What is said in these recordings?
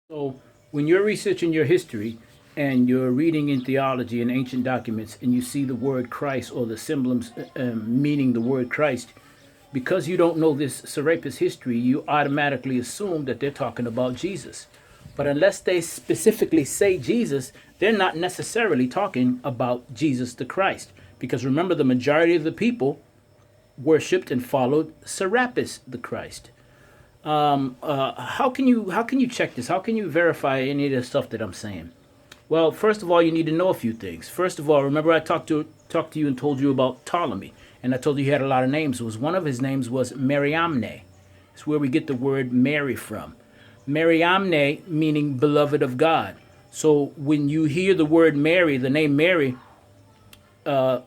So when you're researching your history and you're reading in theology and ancient documents and you see the word Christ or the symbols meaning the word Christ, because you don't know this Serapis history, you automatically assume that they're talking about Jesus. But unless they specifically say Jesus, they're not necessarily talking about Jesus the Christ. Because remember, the majority of the people worshipped and followed Serapis the Christ. How can you check this? How can you verify any of the stuff that I'm saying? Well, first of all, you need to know a few things. First of all, remember I talked to you and told you about Ptolemy, and I told you he had a lot of names. It was one of his names was Mariamne. It's where we get the word Mary from. Mariamne meaning beloved of God. So when you hear the word Mary, the name Mary,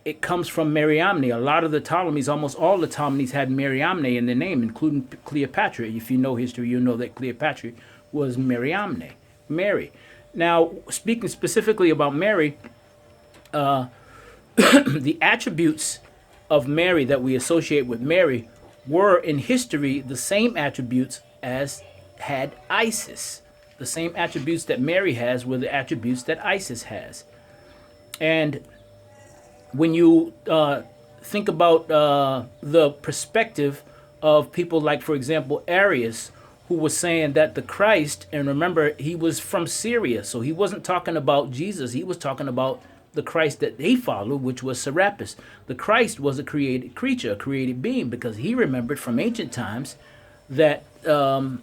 it comes from Mariamne. A lot of the Ptolemies, almost all the Ptolemies had Mariamne in their name, including Cleopatra. If you know history, you know that Cleopatra was Mariamne, Mary. Now, speaking specifically about Mary, the attributes of Mary that we associate with Mary were in history the same attributes as had Isis. The same attributes that Mary has were the attributes that Isis has. And when you think about the perspective of people like, for example, Arius, who was saying that the Christ, and remember, he was from Syria, so he wasn't talking about Jesus, he was talking about the Christ that they followed, which was Serapis. The Christ was a created creature, a created being, because he remembered from ancient times that the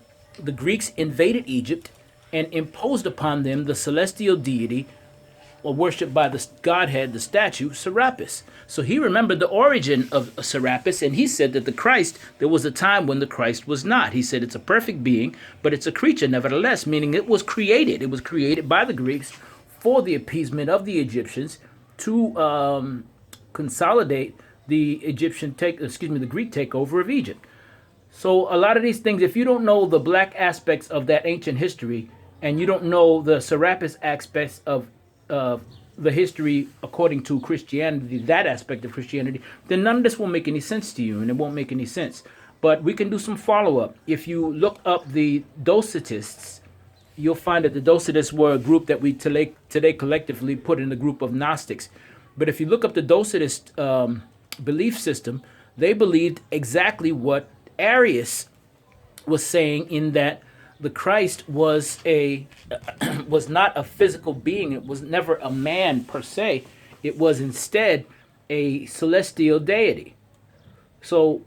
Greeks invaded Egypt and imposed upon them the celestial deity or worshipped by the Godhead, the statue, Serapis. So he remembered the origin of Serapis, and he said that the Christ, there was a time when the Christ was not. He said it's a perfect being, but it's a creature nevertheless, meaning it was created. It was created by the Greeks for the appeasement of the Egyptians to consolidate the the Greek takeover of Egypt. So a lot of these things, if you don't know the black aspects of that ancient history, and you don't know the Serapis aspects of the history according to Christianity, that aspect of Christianity, then none of this will make any sense to you, and it won't make any sense. But we can do some follow-up. If you look up the Docetists, you'll find that the Docetists were a group that we today collectively put in the group of Gnostics. But if you look up the Docetist belief system, they believed exactly what Arius was saying, in that the Christ was was not a physical being. It was never a man per se. It was instead a celestial deity. So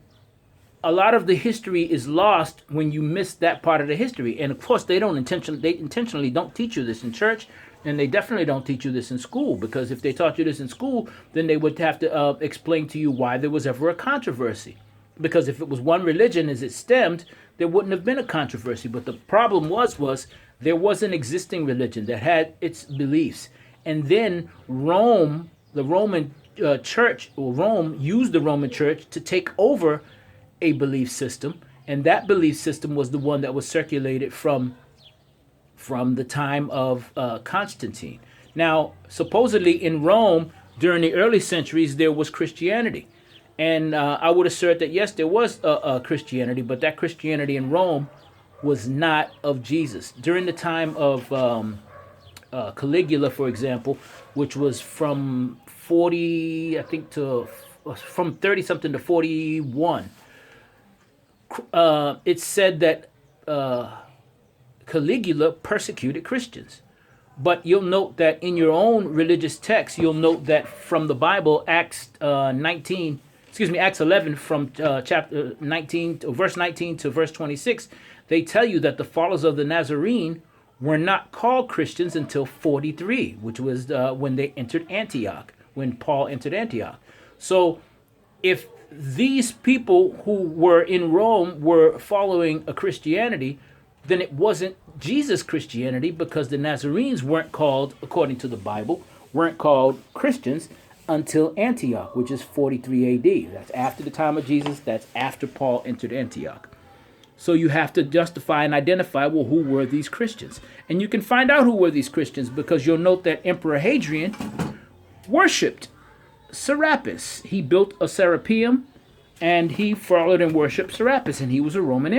a lot of the history is lost when you miss that part of the history. And of course, they intentionally don't teach you this in church, and they definitely don't teach you this in school, because if they taught you this in school, then they would have to explain to you why there was ever a controversy. Because if it was one religion as it stemmed, there wouldn't have been a controversy. But the problem was there was an existing religion that had its beliefs. And then Rome, the Roman church, or Rome used the Roman church to take over a belief system. And that belief system was the one that was circulated from the time of Constantine. Now, supposedly in Rome, during the early centuries, there was Christianity. And I would assert that, yes, there was Christianity, but that Christianity in Rome was not of Jesus. During the time of Caligula, for example, which was from 40, I think, from 30 something to 41, it said that Caligula persecuted Christians. But you'll note that in your own religious text, you'll note that from the Bible, Acts 11, from chapter 19 to verse 19 to verse 26, they tell you that the followers of the Nazarene were not called Christians until 43, which was when they entered Antioch, when Paul entered Antioch. So if these people who were in Rome were following a Christianity, then it wasn't Jesus Christianity, because the Nazarenes weren't called, according to the Bible, weren't called Christians until Antioch, which is 43 AD. That's after the time of Jesus. That's after Paul entered Antioch. So you have to justify and identify, well, who were these Christians? And you can find out who were these Christians, because you'll note that Emperor Hadrian worshipped Serapis. He built a Serapeum, and he followed and worshipped Serapis, and he was a Roman emperor.